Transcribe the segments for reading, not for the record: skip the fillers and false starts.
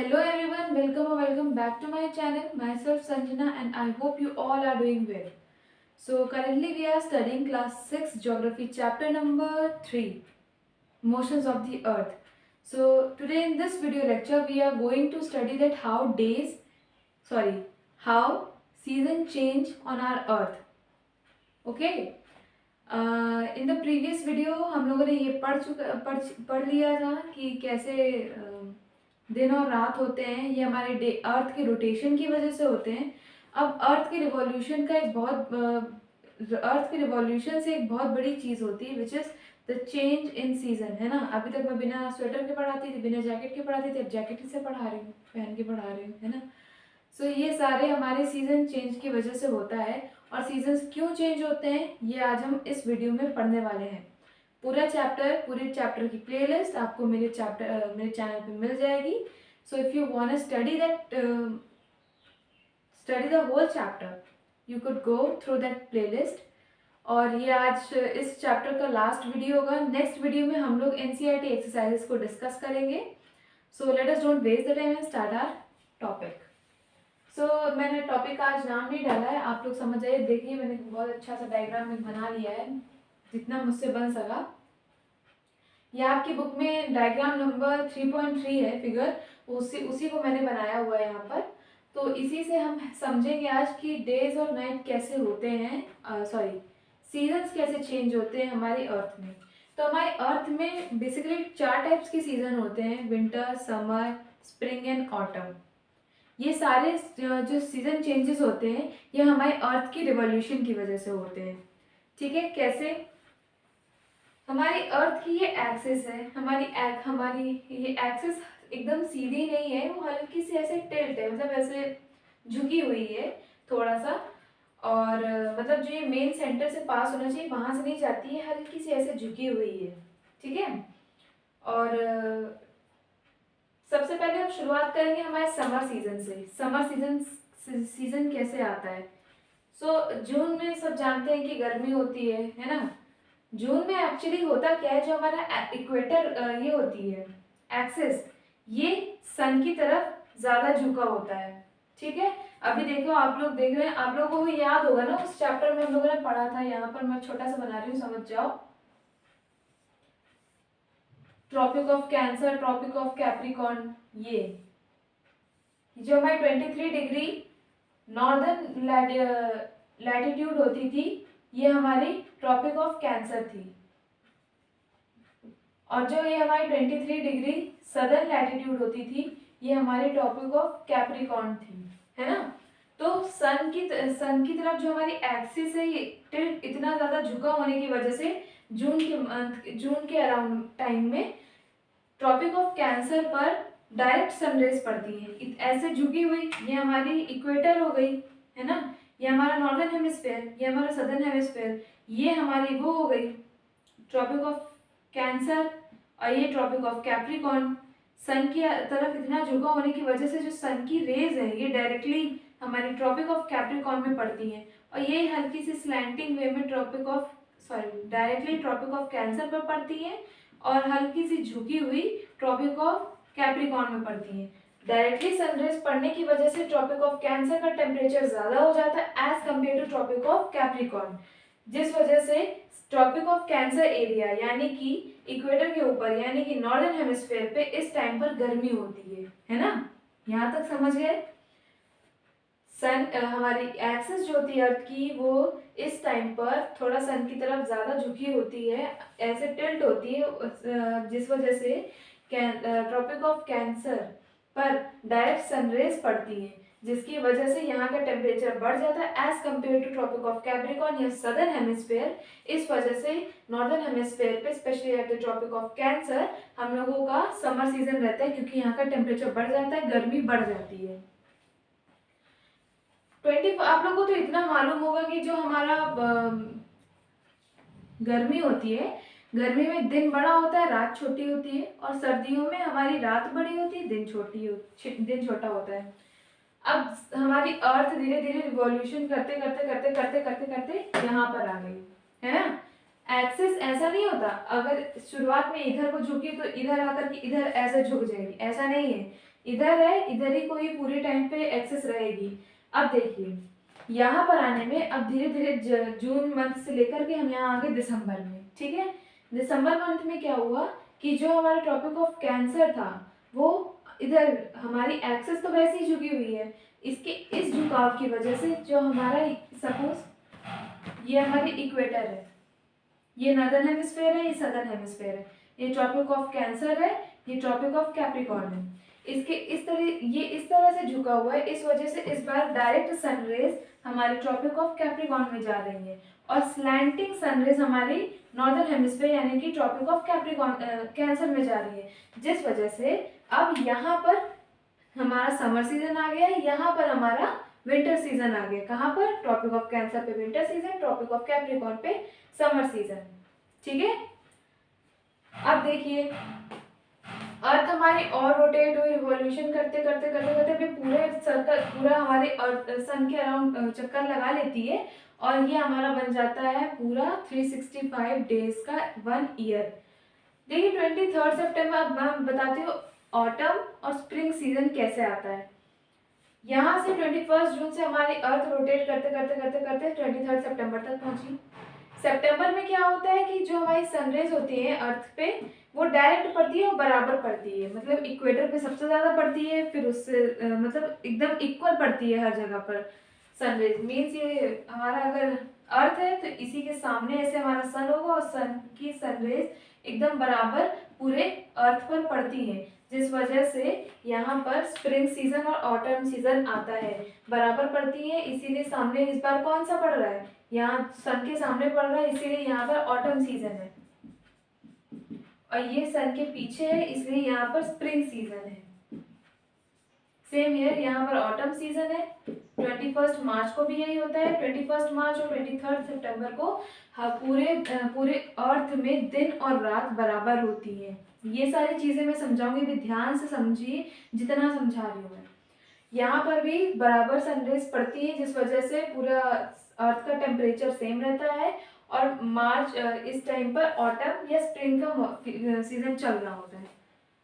Hello everyone, welcome or welcome back to my channel. Myself Sanjana and I hope you all are doing well. So currently we are studying class 6 geography chapter number 3, motions of the earth. So today in this video lecture we are going to study that how season change on our earth. Okay. In the previous video हम लोगों ने ये पढ़ लिया था कि कैसे दिन और रात होते हैं, ये हमारे अर्थ के रोटेशन की वजह से होते हैं। अब अर्थ के रिवॉल्यूशन से एक बहुत बड़ी चीज़ होती है which is the change in season, है ना। अभी तक मैं बिना स्वेटर के पढ़ाती थी, बिना जैकेट के पढ़ाती थी, अब जैकेट से पढ़ा रही हूँ, पहन के पढ़ा रही हूँ, है ना। सो ये सारे हमारे सीज़न चेंज की वजह से होता है। और सीजन्स क्यों चेंज होते हैं ये आज हम इस वीडियो में पढ़ने वाले हैं। पूरे चैप्टर की प्लेलिस्ट आपको मेरे चैनल पे मिल जाएगी। So if you want to study the whole chapter you could go through that playlist. और ये आज इस चैप्टर का लास्ट वीडियो होगा। नेक्स्ट वीडियो में हम लोग एनसीईआरटी एक्सरसाइजेस को डिस्कस करेंगे। So let us don't waste the time and start our topic. मैंने टॉपिक आज नाम नहीं डाला है, आप लोग समझ जाइए। देखिए मैंने बहुत अच्छा सा डायग्राम में बना लिया है, जितना मुझसे बन सका। ये आपकी बुक में डायग्राम नंबर 3.3 है फिगर, उसी को मैंने बनाया हुआ है यहाँ पर। तो इसी से हम समझेंगे आज कि डेज और नाइट कैसे होते हैं, सीजन्स कैसे चेंज होते हैं हमारी अर्थ में। तो हमारे अर्थ में बेसिकली 4 टाइप्स के सीजन होते हैं, winter, summer, spring and autumn. ये सारे जो सीजन चेंजेस होते हैं ये हमारे अर्थ की रिवॉल्यूशन की वजह से होते हैं। ठीक है, कैसे? हमारी अर्थ की ये एक्सिस है, हमारी ये एक्सिस एकदम सीधी नहीं है, वो हल्की सी ऐसे टिल्ट है, मतलब ऐसे झुकी हुई है थोड़ा सा। और मतलब जो ये मेन सेंटर से पास होना चाहिए वहां से नहीं जाती है, हल्की सी ऐसे झुकी हुई है। ठीक है। और सबसे पहले हम शुरुआत करेंगे हमारे समर सीजन से। समर सीजन कैसे आता है? जून में सब जानते हैं कि गर्मी होती है ना। जून में एक्चुअली होता क्या है, जो हमारा इक्वेटर ये होती है एक्सिस, ये सन की तरफ ज्यादा झुका होता है। ठीक है। अभी देखो आप लोग देख रहे हैं, आप लोगों को याद होगा ना, उस चैप्टर में हम लोगों ने पढ़ा था, यहाँ पर मैं छोटा सा बना रही हूँ, समझ जाओ। Tropic of Cancer, Tropic of Capricorn, ये जो हमारी 23 डिग्री नॉर्दर्न लैटिट्यूड होती थी, ये हमारी ट्रॉपिक ऑफ कैंसर थी। और जो ये हमारी 23 डिग्री सदर्न लैटिट्यूड होती थी, ये हमारी ट्रॉपिक ऑफ कैप्रिकॉर्न थी, है ना। तो सन की तरफ जो हमारी एक्सिस है, ये टिल्ट इतना ज्यादा झुका होने की वजह से जून के अराउंड टाइम में ट्रॉपिक ऑफ कैंसर पर डायरेक्ट सनरेज पड़ती है, ऐसे झुकी हुई। ये हमारी इक्वेटर हो गई, है ना। ये हमारा नॉर्दर्न हेमिस्फीयर, ये हमारा सदर्न हेमिस्फीयर, ये हमारी वो हो गई ट्रॉपिक ऑफ कैंसर। और ये ट्रॉपिक ऑफ कैप्रिकॉर्न। सन की तरफ इतना झुका होने की वजह से जो सन की रेज है ये डायरेक्टली हमारी ट्रॉपिक ऑफ कैप्रिकॉर्न में पड़ती है, और ये हल्की सी स्लैंटिंग वे में डायरेक्टली ट्रॉपिक ऑफ कैंसर पर पड़ती है, और हल्की सी झुकी हुई ट्रॉपिक ऑफ कैप्रिकॉर्न में पड़ती है। डायरेक्टली सनरेज पड़ने की वजह से ट्रॉपिक ऑफ कैंसर का टेम्परेचर ज्यादा हो जाता है as compare to Tropic of Capricorn, जिस वजह से ट्रॉपिक ऑफ कैंसर एरिया यानी कि इक्वेटर के ऊपर यानी कि नॉर्दर्न हेमिस्फीयर पे इस टाइम पर गर्मी होती है ना। यहाँ तक समझ गए? हमारी एक्सिस जो होती है अर्थ की, वो इस टाइम पर थोड़ा सन की तरफ ज्यादा झुकी होती है, ऐसे टिल्ट होती है, जिस वजह से ट्रॉपिक ऑफ कैंसर पर डायरेक्ट सनरेज पड़ती है, जिसकी वजह से यहाँ का टेम्परेचर बढ़ जाता है as compare to Tropic of Capricorn या सदर्न हेमिस्फीयर। इस वजह से नॉर्दर्न हेमिस्फीयर पे specially at the Tropic of Cancer हम लोगों का समर सीजन रहता है, क्योंकि यहाँ का टेम्परेचर बढ़ जाता है, गर्मी बढ़ जाती है। आप लोगों को तो इतना मालूम होगा कि जो हमारा गर्मी होती है, गर्मी में दिन बड़ा होता है, रात छोटी होती है, और सर्दियों में हमारी रात बड़ी होती है, दिन छोटा होता है। अब हमारी अर्थ धीरे धीरे रिवॉल्यूशन करते करते करते करते करते करते यहाँ पर आ गई, है ना। एक्सिस ऐसा नहीं होता, अगर शुरुआत में इधर को झुकी तो इधर आकर के इधर ऐसे झुक जाएगी, ऐसा नहीं है। इधर है, इधर ही कोई पूरे टाइम पे एक्सेस रहेगी। अब देखिए यहाँ पर आने में अब धीरे धीरे जून मंथ से लेकर के हम यहाँ आ गए दिसंबर में, ठीक है। दिसंबर मंथ में क्या हुआ कि जो हमारा ट्रॉपिक ऑफ कैंसर था वो इधर हमारी एक्सेस तो वैसे ही झुकी हुई है, इसके इस झुकाव की वजह से जो हमारा सपोज ये हमारी इक्वेटर है, ये नॉर्दर्न हेमिस्फेयर है, ये सदर्न हेमिस्फेयर है, ये ट्रॉपिक ऑफ कैंसर है, ये ट्रॉपिक ऑफ कैप्रिकॉर्न है। इसके इस तरह से झुका हुआ है, इस वजह से इस बार डायरेक्ट सनरेज हमारे ट्रॉपिक ऑफ कैप्रिकॉर्न में जा रही है और स्लैंटिंग सनरेज हमारी नॉर्दर्न हेमिस्फेयर यानी कि ट्रॉपिक ऑफ कैप्रिकॉर्न कैंसर में जा रही है, जिस वजह से अब यहाँ पर हमारा समर सीजन आ गया है, यहाँ पर हमारा विंटर सीजन आ गया। कहाँ पर? ट्रॉपिक ऑफ कैंसर पे winter season, Tropic of Capricorn पे समर सीजन, ठीक है। अब देखिए अर्थ हमारी और रोटेट हुई, रिवॉल्यूशन करते करते करते करते भी पूरे सर्कल पूरा हमारे सन के अराउंड चक्कर लगा लेती है और ये हमारा बन जाता है पूरा 365 डेज का 1 ईयर। देखिए 23 सितंबर अब मैं बताती हूँ ऑटम और स्प्रिंग सीजन कैसे आता है। यहाँ से 21 जून से हमारी अर्थ रोटेट करते करते करते करते 23 सितंबर तक पहुंची। सितंबर में क्या होता है कि जो हमारी सनरेज होती है अर्थ पे वो डायरेक्ट पड़ती है और बराबर पड़ती है, मतलब इक्वेटर पे सबसे ज़्यादा पड़ती है, फिर उससे मतलब एकदम इक्वल पड़ती है हर जगह पर सनरेज। मीन्स ये हमारा अगर अर्थ है तो इसी के सामने ऐसे हमारा सन होगा और सन की सनरेज एकदम बराबर पूरे अर्थ पर पड़ती है, जिस वजह से यहाँ पर स्प्रिंग सीजन और ऑटम सीजन आता है, बराबर पड़ती है। इसीलिए सामने इस बार कौन सा पड़ रहा है? यहाँ सन के सामने पड़ रहा है, इसीलिए यहाँ पर ऑटम सीजन है और ये सन के पीछे है, इसलिए यहाँ पर स्प्रिंग सीजन है। सेम ईयर यहाँ पर ऑटम सीजन है। 21 मार्च को भी यही होता है। 21 मार्च और 23 सितंबर को पूरे अर्थ में दिन और रात बराबर होती है। ये सारी चीजें मैं समझाऊंगी, भी ध्यान से समझिए जितना समझा रही हूँ मैं। यहाँ पर भी बराबर सनरेज पड़ती है, जिस वजह से पूरा अर्थ का टेम्परेचर सेम रहता है और मार्च इस टाइम पर ऑटम या स्प्रिंग का सीजन चल रहा होता है।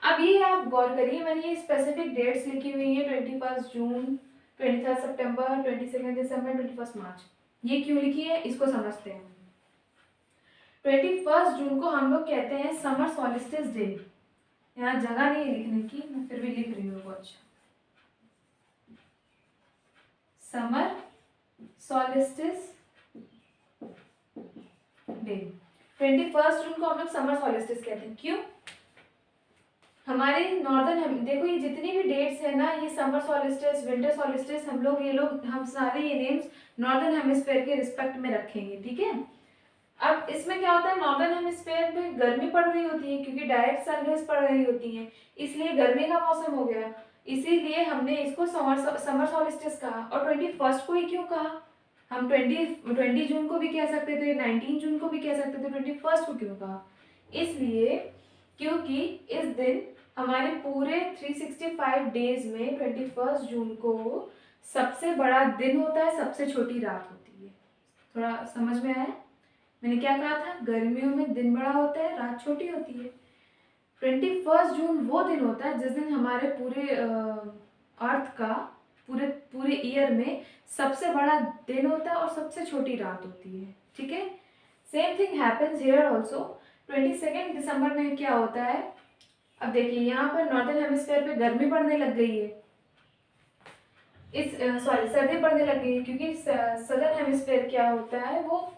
अब ये आप गौर करिए, मैंने ये स्पेसिफिक डेट्स लिखी हुई है 21 जून, 23 सितंबर, 22 दिसंबर, 21 मार्च। ये क्यों लिखी है इसको समझते हैं। 21 जून को हम लोग कहते हैं समर सॉलिस्टिस डे। यहाँ जगह नहीं है लिखने की, मैं फिर भी लिख रही हूँ। अच्छा, समर सॉलिस्टिस डे 21 जून को हम लोग समर सॉलिस्टिस कहते हैं। क्यों? हमारे नॉर्दर्न, देखो ये जितनी भी डेट्स है ना, ये समर सॉलिस्टिस, विंटर सॉलिस्टिस, हम सारे ये नेम्स नॉर्दर्न हेमिस्फेयर के रिस्पेक्ट में रखेंगे, ठीक है। अब इसमें क्या होता है, नॉर्दर्न हेमिस्फेयर में गर्मी पड़ रही होती है क्योंकि डायरेक्ट सनरेज पड़ रही होती है, इसलिए गर्मी का मौसम हो गया, इसीलिए हमने इसको समर सॉलिस्टिस कहा। और 21 को ही क्यों कहा? हम 20 जून को भी कह सकते थे, 19 जून को भी कह सकते थे, 21 को क्यों कहा? इसलिए क्योंकि इस दिन हमारे पूरे 365 डेज में 21 जून को सबसे बड़ा दिन होता है, सबसे छोटी रात होती है। थोड़ा समझ में आया? मैंने क्या कहा था? गर्मियों में दिन बड़ा होता है, रात छोटी होती है। 21 जून वो दिन होता है जिस दिन हमारे पूरे अर्थ का पूरे ईयर में सबसे बड़ा दिन होता है और सबसे छोटी रात होती है, ठीक है। Same thing happens here also. 22 दिसंबर में क्या होता है, अब देखिए यहाँ पर नॉर्दर्न हेमिस्फेयर पे गर्मी पड़ने लग गई है, सर्दी पड़ने लग गई है, क्योंकि सदर्न हेमिस्फेयर क्या होता है, वो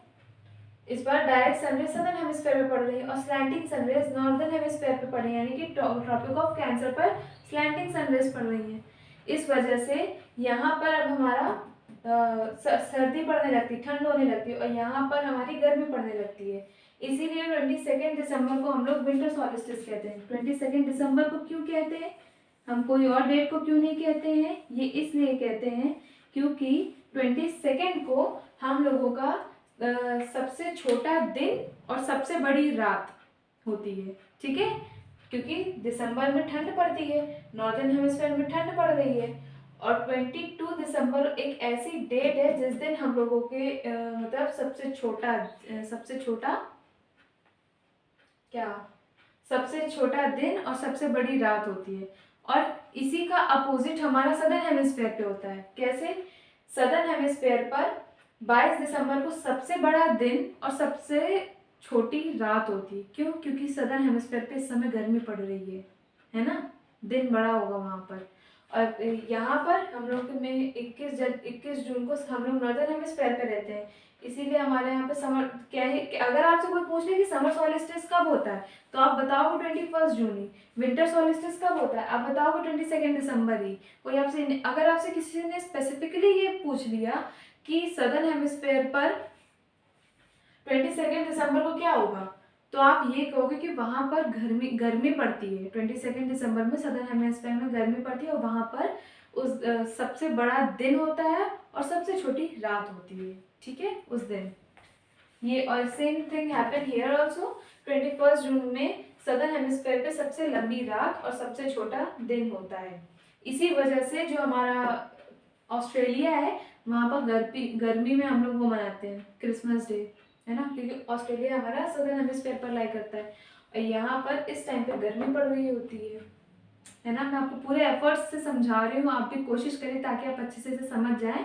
इस बार डायरेक्ट सनरेज सदर्न हेमिस्फेयर पे पड़ रही है और स्लैंटिंग सनरेज नॉर्दर्न हेमिस्फेयर पे पड़ रही है, यानी कि ट्रॉपिक ऑफ कैंसर पर स्लैंटिंग सनरेज पड़ रही है। इस वजह से यहाँ पर अब हमारा सर्दी पड़ने लगती है, ठंड होने लगती है और यहाँ पर हमारी गर्मी पड़ने लगती है। इसीलिए 22 दिसंबर को हम लोग विंटर सॉलिस्टिस कहते हैं। 22 दिसंबर को क्यों कहते हैं? हम कोई और डेट को क्यों नहीं कहते हैं? ये इसलिए कहते हैं क्योंकि 22 को हम लोगों का सबसे छोटा दिन और सबसे बड़ी रात होती है, ठीक है। क्योंकि दिसंबर में ठंड पड़ती है, नॉर्दर्न हेमिस्फीयर में ठंड पड़ रही है और 22 दिसंबर एक ऐसी डेट है जिस दिन हम लोगों के मतलब सबसे छोटा दिन और सबसे बड़ी रात होती है। और इसी का अपोजिट हमारा सदर्न हेमिस्फेयर पे होता है। कैसे? सदर्न हेमिस्फेयर पर 22 दिसंबर को सबसे बड़ा दिन और सबसे छोटी रात होती है। क्यों? क्योंकि सदर्न हेमिस्फेयर पे इस समय गर्मी पड़ रही है ना, दिन बड़ा होगा वहाँ पर। और यहाँ पर हम लोग में 21 जून को हम लोग नॉर्दर्न हेमिस्फेयर पे रहते हैं, इसीलिए हमारे यहाँ पे समर क्या है कि अगर आपसे कोई पूछ ले कि समर सॉलिस्टिस कब होता है तो आप बताओगे 21 जून ही। विंटर सॉलिस्टिस कब होता है आप बताओगे 22 दिसंबर ही। कोई आपसे अगर आपसे किसी ने स्पेसिफिकली ये पूछ लिया कि सदर्न हेमिस्फेयर पर 22 दिसंबर को क्या होगा, तो आप ये कहोगे कि वहाँ पर गर्मी पड़ती है। 22 दिसंबर में सदर्न हेमिस्फेयर में गर्मी पड़ती है और वहाँ पर उस सबसे बड़ा दिन होता है और सबसे छोटी रात होती है, ठीक है, उस दिन। ये और same thing happen here also. 21 जून में सदर्न हेमिस्फेयर पे सबसे लंबी रात और सबसे छोटा दिन होता है। इसी वजह से जो हमारा ऑस्ट्रेलिया है वहाँ पर गर्मी में हम लोग वो मनाते हैं क्रिसमस डे, है ना, क्योंकि ऑस्ट्रेलिया हमारा सदर्न हेमिस्फेयर पर लाई करता है और यहाँ पर इस टाइम पे गर्मी पड़ रही होती है ना। मैं आपको पूरे एफर्ट्स से समझा रही हूँ, आप भी कोशिश करें ताकि आप अच्छे से समझ जाएं।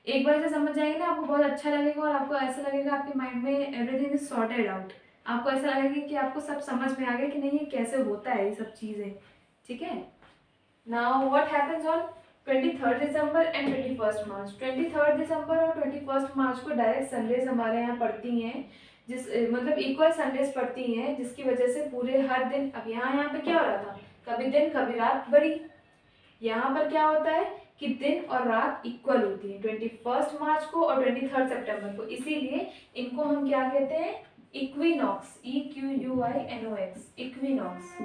एक बार से समझ जाएंगे ना आपको बहुत अच्छा लगेगा और आपको ऐसा लगेगा आपके माइंड में एवरीथिंग इज सॉर्टेड आउट। आपको ऐसा लगेगा कि आपको सब समझ में आ गया कि नहीं ये कैसे होता है ये सब चीज़ें, ठीक है। Now what happens on 23 December and 21 मार्च। 23 दिसंबर और 21 मार्च को डायरेक्ट सनरेज हमारे यहाँ पड़ती हैं, जिस मतलब इक्वल सनरेज पड़ती हैं, जिसकी वजह से पूरे हर दिन, अब यहाँ पे क्या हो रहा था, कभी दिन कभी रात बड़ी। यहाँ पर क्या होता है कि दिन और रात इक्वल होती है 21 मार्च को और 23 सितंबर को, इसीलिए इनको हम क्या कहते हैं, equinox, EQUINOX, equinox.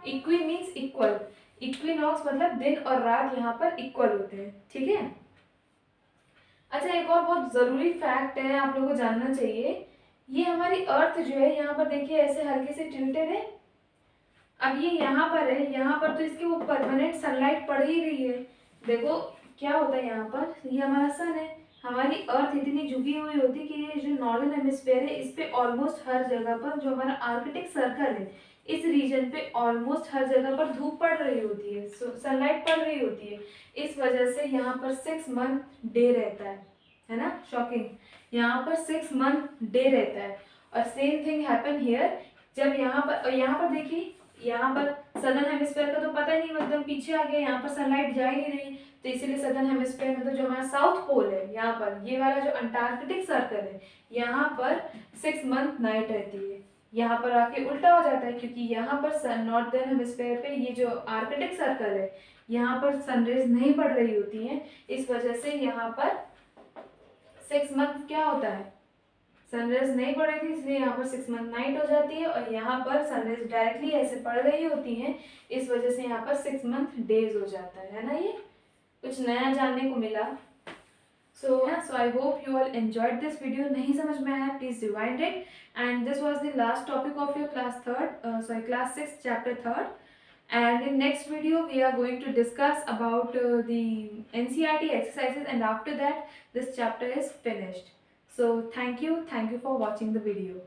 Equi means equal, equinox मतलब दिन और रात यहाँ पर इक्वल होते हैं, ठीक है। अच्छा, एक और बहुत जरूरी फैक्ट है आप लोगों को जानना चाहिए, ये हमारी अर्थ जो है यहाँ पर देखिए ऐसे हल्के से टिल्टेड है। अब ये यहाँ पर है, यहाँ पर तो इसके वो परमानेंट सनलाइट पड़ ही रही है। देखो क्या होता है यहाँ पर, ये हमारा सन है, हमारी अर्थ इतनी झुकी हुई होती है कि ये जो नॉर्दर्न हेमिस्फीयर है इस पे ऑलमोस्ट हर जगह पर जो हमारा आर्कटिक सर्कल है इस रीजन पे ऑलमोस्ट हर जगह पर धूप पड़ रही होती है, सनलाइट पड़ रही होती है। इस वजह से यहाँ पर 6 मंथ डे रहता है ना, शॉकिंग। यहाँ पर 6 मंथ डे रहता है और सेम थिंग हैपन हियर। जब यहाँ पर देखिए, यहाँ पर सदर्न हेमिस्फीयर का तो पता ही नहीं, एकदम पीछे आ गया, यहाँ पर सनलाइट जा ही नहीं रही, तो इसीलिए सदर्न हेमिस्फीयर में तो जो हमारा साउथ पोल है यहाँ पर, ये वाला जो अंटार्कटिक सर्कल है यहाँ पर 6 मंथ नाइट रहती है। यहाँ पर आके उल्टा हो जाता है क्योंकि यहाँ पर नॉर्दर्न हेमिस्फीयर पे ये जो आर्कटिक सर्कल है यहाँ पर सनरेज नहीं पड़ रही होती हैं, इस वजह से यहाँ पर 6 मंथ क्या होता है, सनरेज नहीं पड़ रही थी, इसलिए यहाँ पर 6 मंथ नाइट हो जाती है और यहाँ पर सनरेज डायरेक्टली ऐसे पड़ रही होती हैं, इस वजह से यहाँ पर 6 मंथ डेज हो जाता है ना। ये कुछ नया जानने को मिला। So I hope you all enjoyed this video. नहीं समझ में आया please rewind it, and this was the last topic of your class 6 chapter 3, and in next video we are going to discuss about the NCERT exercises, and after that this chapter is finished. So thank you for watching the video.